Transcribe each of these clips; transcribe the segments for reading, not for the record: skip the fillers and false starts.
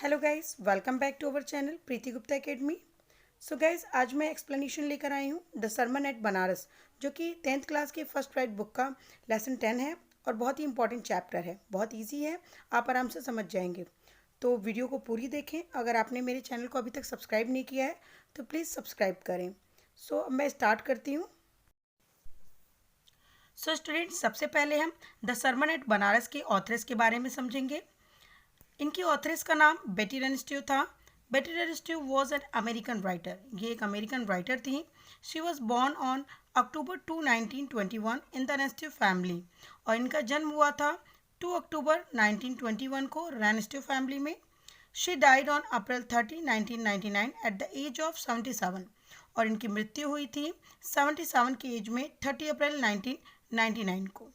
Hello guys, welcome back to our channel Preeti Gupta academy. So guys, आज मैं explanation लेकर आई हूँ द सरमन एट बनारस, जो कि 10th क्लास के फर्स्ट राइट बुक का लेसन 10 है और बहुत ही इंपॉर्टेंट चैप्टर है। बहुत इजी है, आप आराम से समझ जाएंगे। तो वीडियो को पूरी देखें। अगर आपने मेरे चैनल को अभी तक सब्सक्राइब नहीं किया है तो प्लीज़ सब्सक्राइब करें। सो अब मैं स्टार्ट करती हूँ। सो स्टूडेंट्स, सबसे पहले हम द सरमन एट बनारस के ऑथर्स के बारे में समझेंगे। इनकी ऑथरेस का नाम बेटी रेनस्ट्यू था। Betty Renstew was an American writer. ये एक अमेरिकन राइटर थी। She was born on October 2, 1921 in the Renstew family, और इनका जन्म हुआ था 2 अक्टूबर 1921 को रेनस्ट्यू फैमिली में। She died on April 30, 1999 at the age of 77, और इनकी मृत्यु हुई थी 77 की एज में 30 अप्रैल 1999 को।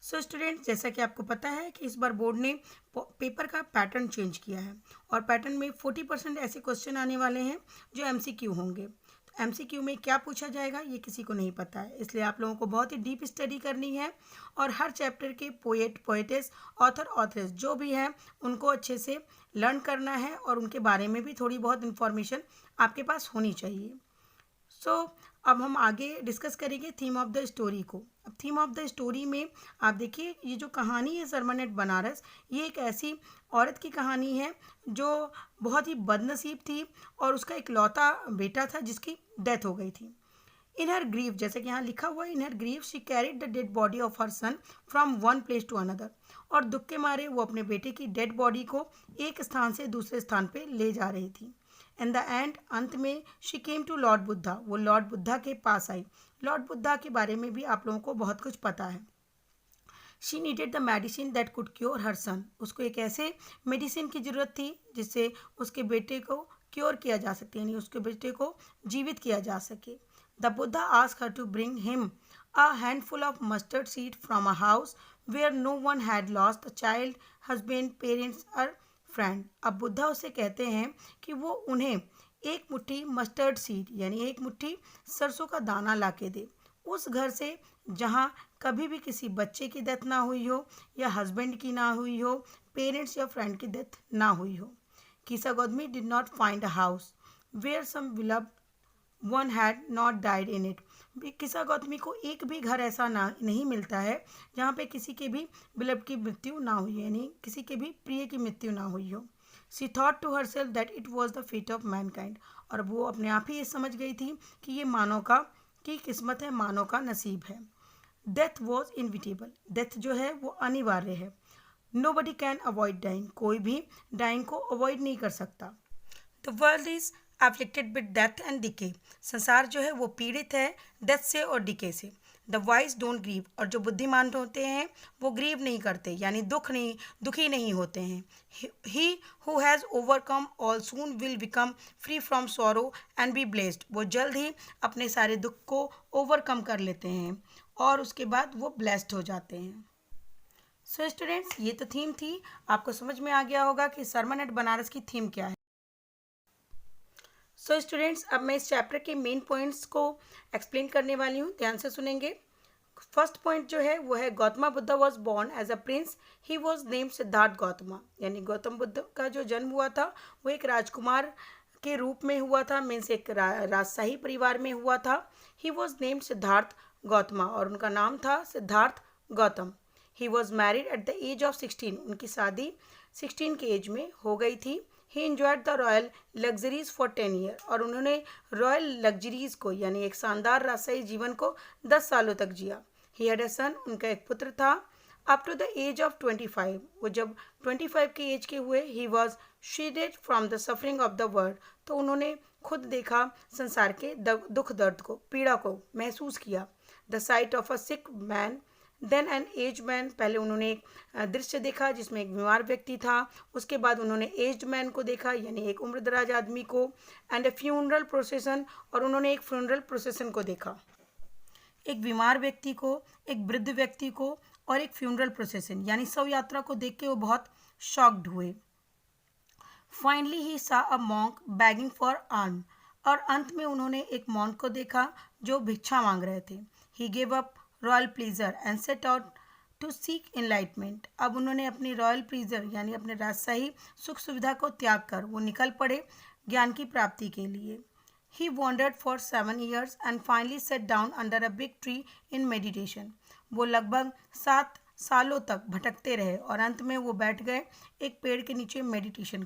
सो स्टूडेंट, जैसा कि आपको पता है कि इस बार बोर्ड ने पेपर का पैटर्न चेंज किया है और पैटर्न में 40% ऐसे क्वेश्चन आने वाले हैं जो एमसीक्यू होंगे। तो एमसीक्यू में क्या पूछा जाएगा ये किसी को नहीं पता है, इसलिए आप लोगों को बहुत ही डीप स्टडी करनी है और हर चैप्टर के पोएट, पोएटेस, ऑथर, ऑथरेस जो भी हैं उनको अच्छे से लर्न करना है और उनके बारे में भी थोड़ी बहुत इन्फॉर्मेशन आपके पास होनी चाहिए। अब हम आगे डिस्कस करेंगे थीम ऑफ द स्टोरी को। अब थीम ऑफ द स्टोरी में आप देखिए, ये जो कहानी है सरमन एट बनारस, ये एक ऐसी औरत की कहानी है जो बहुत ही बदनसीब थी और उसका इकलौता बेटा था जिसकी डेथ हो गई थी। इन हर ग्रीव, जैसे कि यहाँ लिखा हुआ है, in her grief she carried the dead body of her son from one place to another, और दुख के मारे वो अपने बेटे की डेड बॉडी को एक स्थान से दूसरे स्थान पे ले जा रही थी। इन द एंड, अंत में, she came to lord Buddha, वो लॉर्ड बुद्धा के पास आई। लॉर्ड बुद्धा के बारे में भी आप लोगों को बहुत कुछ पता है। She needed the medicine that could cure her son, उसको एक ऐसे मेडिसिन की ज़रूरत थी जिससे उसके बेटे को क्योर किया जा सके, यानी उसके बेटे को जीवित किया जा सके। The Buddha asked her to bring him a handful of mustard seed from a house where no one had lost a child, husband, parents or friend. अब बुद्धा उसे कहते हैं कि वो उन्हें एक मुट्ठी मस्टर्ड सीड, यानी एक मुट्ठी सरसों का दाना ला के दे, उस घर से जहाँ कभी भी किसी बच्चे की डेथ ना हुई हो, या हस्बैंड की ना हुई हो, पेरेंट्स या फ्रेंड की डेथ ना हुई हो। Kisa Gotami did not find a house where some विलव one had not died in it. Kisa Gautami को एक भी घर ऐसा नहीं मिलता है जहाँ पे किसी के भी बिलव की मृत्यु ना हुई, यानी किसी के भी प्रिय की मृत्यु ना हुई हो। She thought to herself that it was the fate of mankind, और वो अपने आप ही ये समझ गई थी कि ये मानव का की किस्मत है, मानव का नसीब है। डेथ वॉज इनविटेबल, डेथ जो है वो अनिवार्य है। Nobody can avoid dying, कोई भी डाइंग को अवॉइड नहीं कर सकता। The world is afflicted with death and decay, संसार जो है वो पीड़ित है डेथ से और डिके से। द वाइज डोंट ग्रीव, और जो बुद्धिमान होते हैं वो ग्रीव नहीं करते, यानी दुखी नहीं होते हैं। He who has overcome all soon will become free from sorrow and be blessed, वो जल्द ही अपने सारे दुख को ओवरकम कर लेते हैं और उसके बाद वो ब्लेस्ड हो जाते हैं। सो स्टूडेंट्स, ये तो थीम थी। आपको समझ में आ गया होगा कि सरमन एट बनारस की थीम क्या है। सो स्टूडेंट्स, अब मैं इस चैप्टर के मेन पॉइंट्स को एक्सप्लेन करने वाली हूँ, ध्यान से सुनेंगे। फर्स्ट पॉइंट जो है वो है Gautam Buddha was born as a prince, he was named Siddhartha Gautama, यानी गौतम बुद्ध का जो जन्म हुआ था वो एक राजकुमार के रूप में हुआ था, मीन्स एक राजशाही परिवार में हुआ था। He was named Siddhartha Gautama, और उनका नाम था Siddhartha Gautam. He was married at the age of 16, उनकी शादी 16 की एज में हो गई थी। ही enjoyed the royal luxuries for 10 year, और उन्होंने रॉयल लग्जरीज को, यानी एक शानदार राजशाही जीवन को 10 सालों तक जिया। ही हैड अ सन, उनका एक पुत्र था। Up to the age of 25, वो जब 25 के एज के हुए, he was shielded from the suffering of the world, तो उन्होंने खुद देखा संसार के दुख दर्द को, पीड़ा को महसूस किया। The sight of a sick man then an age man, पहले उन्होंने एक दृश्य देखा जिसमें एक बीमार व्यक्ति था, उसके बाद उन्होंने एज्ड मैन को देखा, यानी एक उम्रदराज आदमी को, एंड ए फ्यूनरल प्रोसेसन, और उन्होंने एक फ्यूनरल प्रोसेसन को देखा। एक बीमार व्यक्ति को, एक वृद्ध व्यक्ति को और एक फ्यूनरल प्रोसेसन, यानी शव यात्रा को देख के वो बहुत शॉक्ड हुए। फाइनली ही सा अ मॉन्क बैगिंग फॉर अर्न, और अंत में उन्होंने एक मॉन्क को देखा जो भिक्षा मांग रहे थे। He gave up royal pleasure and set out to seek enlightenment. अब उन्होंने अपनी रॉयल प्रीजर यानी अपने राजशाही सुख सुविधा को त्याग कर वो निकल पड़े ज्ञान की प्राप्ति के लिए। He wandered for 7 years and finally sat down under a big tree in meditation. वो लगभग 7 सालों तक भटकते रहे और अंत में वो बैठ गए एक पेड़ के नीचे मेडिटेशन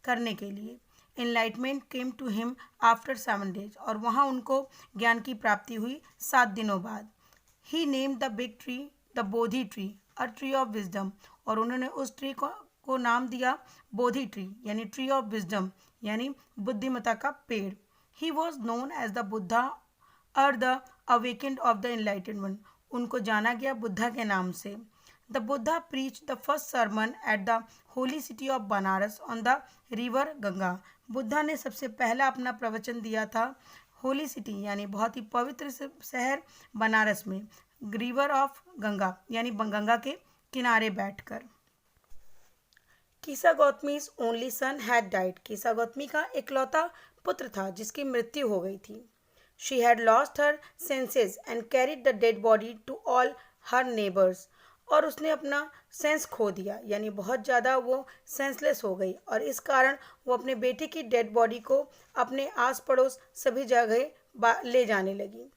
करने के लिए। Enlightenment came to him after 7 days और वहाँ उनको ज्ञान की प्राप्ति हुई 7 दिनों बाद। He named the big tree the Bodhi tree, a tree of wisdom, और उन्होंने उस ट्री को नाम दिया बोधि ट्री यानी ट्री ऑफ विजडम यानी बुद्धिमता का पेड़। He was known as the Buddha or the awakened of the enlightenment. उनको जाना गया बुद्धा के नाम से। The Buddha preached the first sermon at the holy city of Banaras on the river Ganga. Buddha ने सबसे पहला अपना प्रवचन दिया था होली सिटी यानी बहुत ही पवित्र शहर बनारस में, रिवर ऑफ गंगा यानी गंगा के किनारे बैठकर। Kisa Gautami's only son had died. Kisa Gautami का इकलौता पुत्र था जिसकी मृत्यु हो गई थी। She had lost her senses and carried the dead body to all her neighbours. और उसने अपना सेंस खो दिया यानी बहुत ज़्यादा वो सेंसलेस हो गई और इस कारण वो अपने बेटे की डेड बॉडी को अपने आस पड़ोस सभी जगह ले जाने लगी।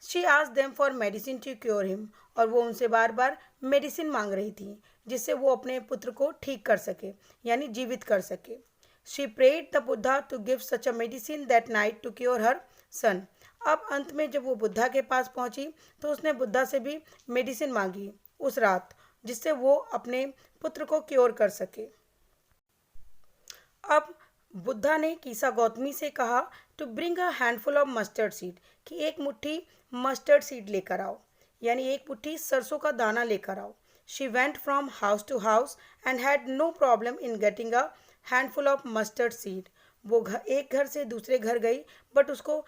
She asked them for medicine to cure him. और वो उनसे बार बार मेडिसिन मांग रही थी जिससे वो अपने पुत्र को ठीक कर सके यानी जीवित कर सके। She prayed the Buddha to give such a medicine that might to cure her son. अब अंत में जब वो बुद्धा के पास पहुंची तो उसने बुद्धा से भी मेडिसिन मांगी उस रात जिससे वो अपने पुत्र को क्योर कर सके। अब बुद्धा ने कीसा गौतमी से कहा to bring a handful of mustard seed कि एक मुट्ठी मस्टर्ड सीड लेकर आओ यानी एक मुट्ठी सरसों का दाना लेकर आओ। She went from house to house and had no problem in getting a handful of mustard seed. वो एक घर से दूसरे घर गई बट उसको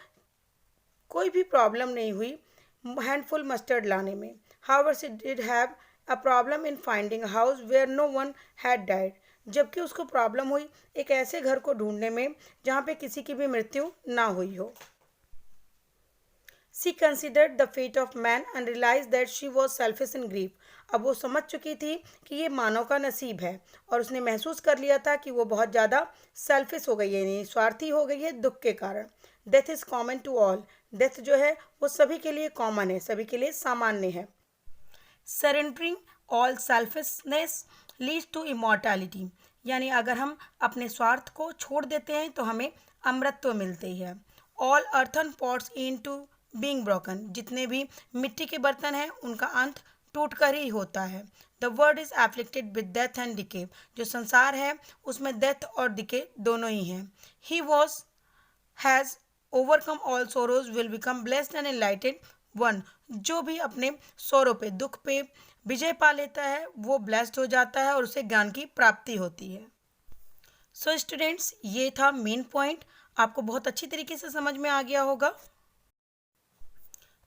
कोई भी प्रॉब्लम नहीं हुई हैंडफुल मस्टर्ड लाने में। However she did have a problem in finding a house where no one had died. जबकि उसको प्रॉब्लम हुई एक ऐसे घर को ढूंढने में जहाँ पे किसी की भी मृत्यु ना हुई हो। She considered the fate of man and realized that she was selfish in grief. अब वो समझ चुकी थी कि ये मानव का नसीब है और उसने महसूस कर लिया था कि वो बहुत ज़्यादा सेल्फिश हो गई है यानी स्वार्थी हो गई है दुख के कारण। Death is common to all. Death जो है वो सभी के लिए कॉमन है, सभी के लिए सामान्य है। Surrendering all selfishness leads to immortality यानी अगर हम अपने स्वार्थ को छोड़ देते हैं तो हमें अमृतत्व मिलती है। All earthen pots in to being broken. जितने भी मिट्टी के बर्तन हैं उनका अंत टूट कर ही होता है। The world is afflicted with death and decay. जो संसार है उसमें डेथ और डिके दोनों ही हैं। He was has overcome all sorrows will become blessed and एनलाइटेड one. जो भी अपने सोरो पे दुख पे विजय पा लेता है वो ब्लेस्ड हो जाता है और उसे ज्ञान की प्राप्ति होती है। सो स्टूडेंट्स ये था मेन पॉइंट, आपको बहुत अच्छी तरीके से समझ में आ गया होगा।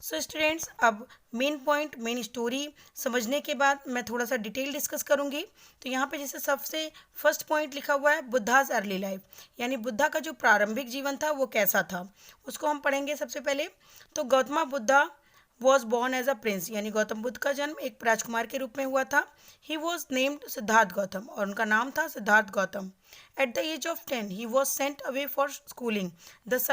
सो स्टूडेंट्स अब मेन पॉइंट मेन स्टोरी समझने के बाद मैं थोड़ा सा डिटेल डिस्कस करूंगी। तो यहाँ पे जैसे सबसे फर्स्ट पॉइंट लिखा हुआ है बुद्धाज अर्ली लाइफ यानी बुद्धा का जो प्रारंभिक जीवन था वो कैसा था उसको हम पढ़ेंगे। सबसे पहले तो Gautam Buddha was born as a prince यानी गौतम बुद्ध का जन्म एक राजकुमार के रूप में हुआ था। He was named Siddhartha Gautam और उनका नाम था Siddhartha Gautam. At the age of 10 he was sent away for schooling. 10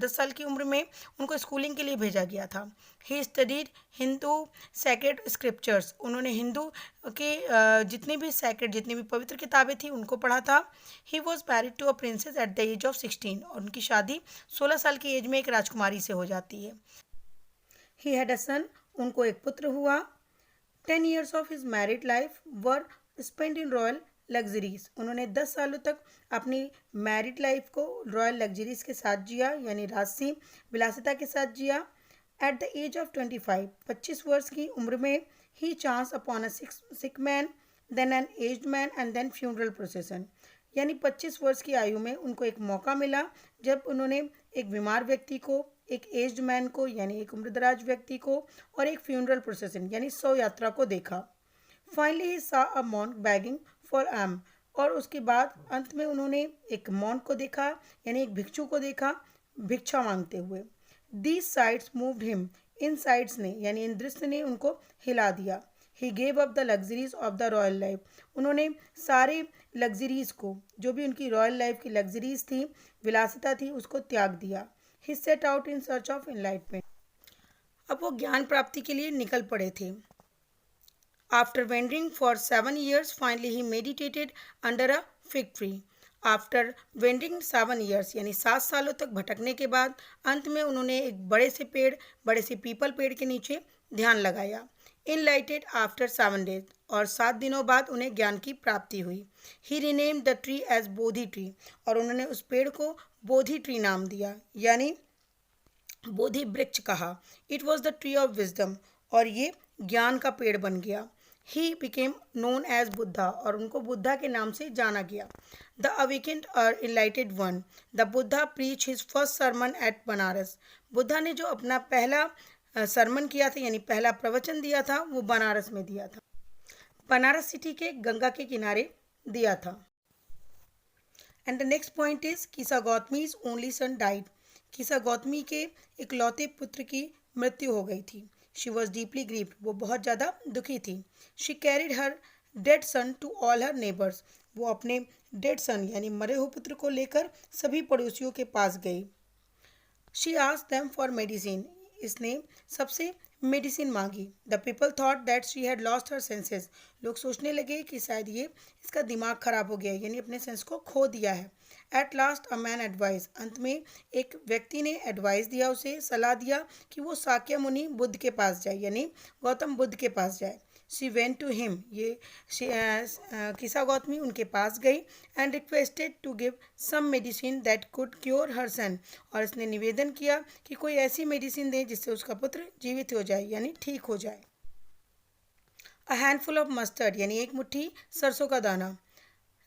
साल की उम्र में उनको स्कूलिंग के लिए भेजा गया था। He studied Hindu sacred scriptures. उन्होंने हिंदू के जितनी भी पवित्र किताबें थी उनको पढ़ा था। He was married to a princess at the age of 16 और उनकी शादी 16 साल की एज में एक राजकुमारी से हो जाती है। ही हैड अ सन। उनको एक पुत्र हुआ। 10 years of his married life were spent in royal luxuries. उन्होंने 10 सालों तक अपनी मैरिड लाइफ को रॉयल लग्जरीज के साथ जिया यानी राजसी विलासिता के साथ जिया। एट द एज ऑफ 25 वर्ष की उम्र में ही chance upon a sick man then an aged man and then funeral procession यानी 25 वर्ष की आयु में उनको एक मौका मिला जब उन्होंने एक बीमार व्यक्ति को, एक एज्ड मैन को यानी एक उम्रदराज व्यक्ति को और एक फ्यूनरल प्रोसेसन यानी शव यात्रा को देखा। Finally he saw a monk begging for एम और उसके बाद अंत में उन्होंने एक मॉन्क को देखा यानी एक भिक्षु को देखा भिक्षा मांगते हुए। These sides moved him. In sides ने यानी इन दृश्य ने उनको हिला दिया। ही gave up the luxuries of the royal life. उन्होंने सारे लग्जरीज को, जो भी उनकी रॉयल लाइफ की लग्जरीज थी, विलासिता थी, उसको त्याग दिया। He set out in search of enlightenment. अब वो ज्ञान प्राप्ति के लिए निकल पड़े थे। After wandering for 7 years, finally he meditated under a fig tree. After wandering 7 years, यानी 7 सालों तक भटकने के बाद अंत में उन्होंने एक बड़े से पीपल पेड़ के नीचे ध्यान लगाया। Enlightened after 7 days, और 7 दिनों बाद उन्हें ज्ञान की प्राप्ति हुई। He renamed the tree as Bodhi tree, और उन्होंने उस पेड़ को बोधि ट्री नाम दिया, यानी बोधि वृक्ष कहा। It was the tree of wisdom, और ये ज्ञान का पेड़ बन गया। He became known as Buddha, और उनको बुद्धा के नाम से जाना गया। द अवेकेंड और enlightened one, the Buddha preach his first sermon at Banaras. Buddha ने जो अपना पहला सरमन किया था, यानी पहला प्रवचन दिया था, वो बनारस में दिया था। बनारस सिटी के गंगा के किनारे दिया था। And the next point is किसा गौतमीज ओनली सन डाइड। किसा गौतमी के इकलौते पुत्र की मृत्यु हो गई थी। शी वॉज डीपली ग्रीव्ड, वो बहुत ज़्यादा दुखी थी। She carried her dead son to all her neighbours, वो अपने डेड सन यानी मरे हुए पुत्र को लेकर सभी पड़ोसियों के पास गई। She asked them for medicine, इसने सबसे मेडिसिन मांगी। The people thought that she had lost her senses, लोग सोचने लगे कि शायद ये इसका दिमाग खराब हो गया है, यानी अपने सेंस को खो दिया है। At last a man advice, अंत में एक व्यक्ति ने एडवाइस दिया, उसे सलाह दिया कि वो साक्य मुनि बुद्ध के पास जाए, यानी गौतम बुद्ध के पास जाए। शी वेंट टू हिम, ये किसा गौतमी उनके पास गई। And requested to give some medicine that could cure her son, और इसने निवेदन किया कि कोई ऐसी मेडिसिन दे जिससे उसका पुत्र जीवित हो जाए, यानी ठीक हो जाए। अ हैंडफुल ऑफ मस्टर्ड, यानी एक मुट्ठी सरसों का दाना।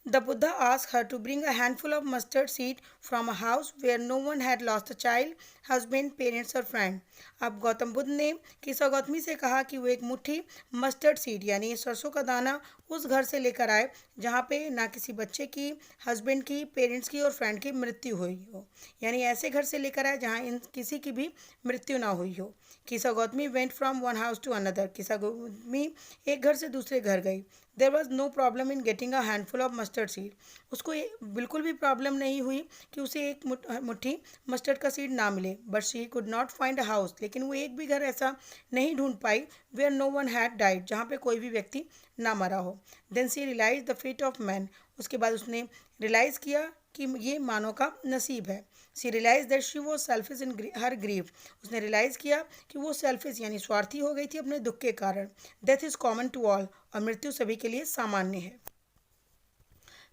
The Buddha asked her to bring a handful of mustard seed from a house where no one had lost a child, husband, parents or friend. अब गौतम बुद्ध ने किसा गौतमी से कहा कि वो एक मुट्ठी मस्टर्ड सीड यानी सरसों का दाना उस घर से लेकर आए जहाँ पे ना किसी बच्चे की, हस्बैंड की, पेरेंट्स की और फ्रेंड की मृत्यु हुई हो, यानी ऐसे घर से लेकर आए जहाँ इन किसी की भी मृत्यु ना हुई हो। Kisa Gautami went from one house to another, Kisa Gautami एक घर से दूसरे घर गई। There was no problem in getting a handful of mustard seed, उसको बिल्कुल भी प्रॉब्लम नहीं हुई कि उसे एक मुट्ठी मस्टर्ड का सीड ना मिले। But she could not find a house, लेकिन वो एक भी घर ऐसा नहीं ढूंढ पाई where no one had died, जहाँ पे कोई भी व्यक्ति ना मरा हो। Then she realize the fate of man, उसके बाद उसने रियलाइज़ किया कि ये मानव का नसीब है। She realise that she was selfish in her grief, उसने रियलाइज़ किया कि वो सेल्फिश यानी स्वार्थी हो गई थी अपने दुख के कारण। Death is common to all, और मृत्यु सभी के लिए सामान्य है।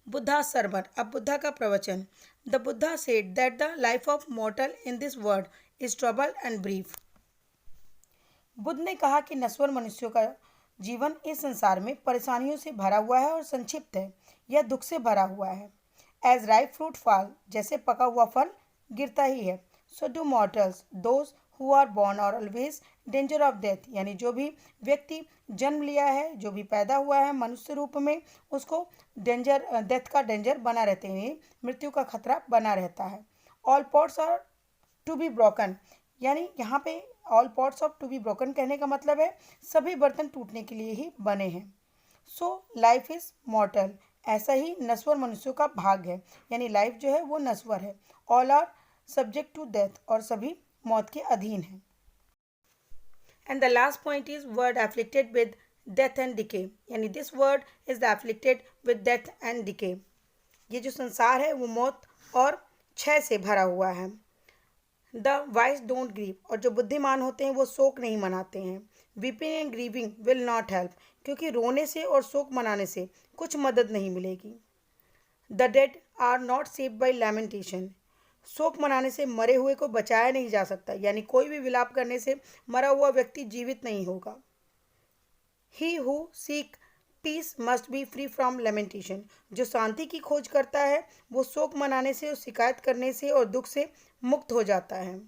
बुद्धा सरमन, अब बुद्धा का प्रवचन। The Buddha said that the life of मॉर्टल in this world is trouble and brief. Buddha ने कहा कि नश्वर मनुष्यों का जीवन इस संसार में परेशानियों से भरा हुआ है और संक्षिप्त है, यह दुख से भरा हुआ है। एज राइप फ्रूट फॉल, जैसे पका हुआ फल गिरता ही है, so do mortals those who are born और ऑलवेज डेंजर ऑफ डेथ, यानी जो भी व्यक्ति जन्म लिया है, जो भी पैदा हुआ है मनुष्य रूप में, उसको डेथ का डेंजर बना रहते हैं, मृत्यु का खतरा बना रहता है। All pots are to be broken, यानी यहाँ पे all pots of to be broken कहने का मतलब है सभी बर्तन टूटने के लिए ही बने हैं। सो लाइफ इज मॉर्टल, ऐसा ही नश्वर मनुष्यों का भाग है, यानी लाइफ जो है वो नश्वर है। All are subject to death, और सभी मौत के अधीन है। And the last point is world afflicted with death and decay, यानी this world is the afflicted with death and decay. ये जो संसार है वो मौत और क्षय से भरा हुआ है। द वाइज डोंट ग्रीव, और जो बुद्धिमान होते हैं वो शोक नहीं मनाते हैं। Weeping and grieving will not help, क्योंकि रोने से और शोक मनाने से कुछ मदद नहीं मिलेगी। The dead are not saved by lamentation, शोक मनाने से मरे हुए को बचाया नहीं जा सकता, यानी कोई भी विलाप करने से मरा हुआ व्यक्ति जीवित नहीं होगा। He who seek peace must be free from lamentation, जो शांति की खोज करता है वो शोक मनाने से और शिकायत करने से और दुख से मुक्त हो जाता है।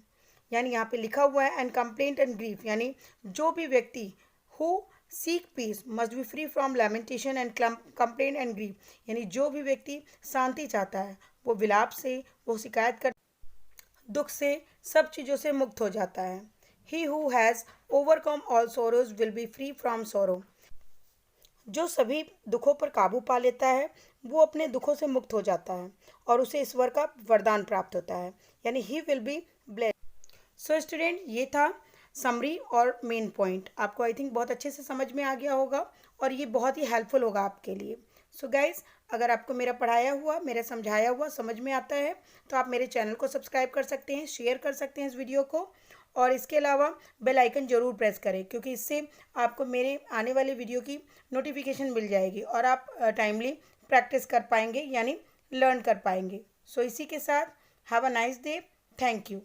यानी यहाँ पे लिखा हुआ है एंड कंप्लेंट एंड ग्रीफ, यानी जो भी व्यक्ति who seek peace must be free from lamentation and complaint and grief, यानी जो भी व्यक्ति शांति चाहता है वो विलाप से, वो शिकायत कर, दुख से, सब चीज़ों से मुक्त हो जाता है। He who has overcome all sorrows will be free from sorrow, जो सभी दुखों पर काबू पा लेता है वो अपने दुखों से मुक्त हो जाता है और उसे ईश्वर का वरदान प्राप्त होता है, यानी he will be blessed. So student, ये था समरी और मेन पॉइंट। आपको आई थिंक बहुत अच्छे से समझ में आ गया होगा और ये बहुत ही हेल्पफुल होगा आपके लिए। सो गाइज, अगर आपको मेरा पढ़ाया हुआ, मेरा समझाया हुआ समझ में आता है तो आप मेरे चैनल को सब्सक्राइब कर सकते हैं, शेयर कर सकते हैं इस वीडियो को, और इसके अलावा बेल आइकन ज़रूर प्रेस करें, क्योंकि इससे आपको मेरे आने वाले वीडियो की नोटिफिकेशन मिल जाएगी और आप टाइमली प्रैक्टिस कर पाएंगे, यानी लर्न कर पाएंगे। सो इसी के साथ have a nice day. Thank you.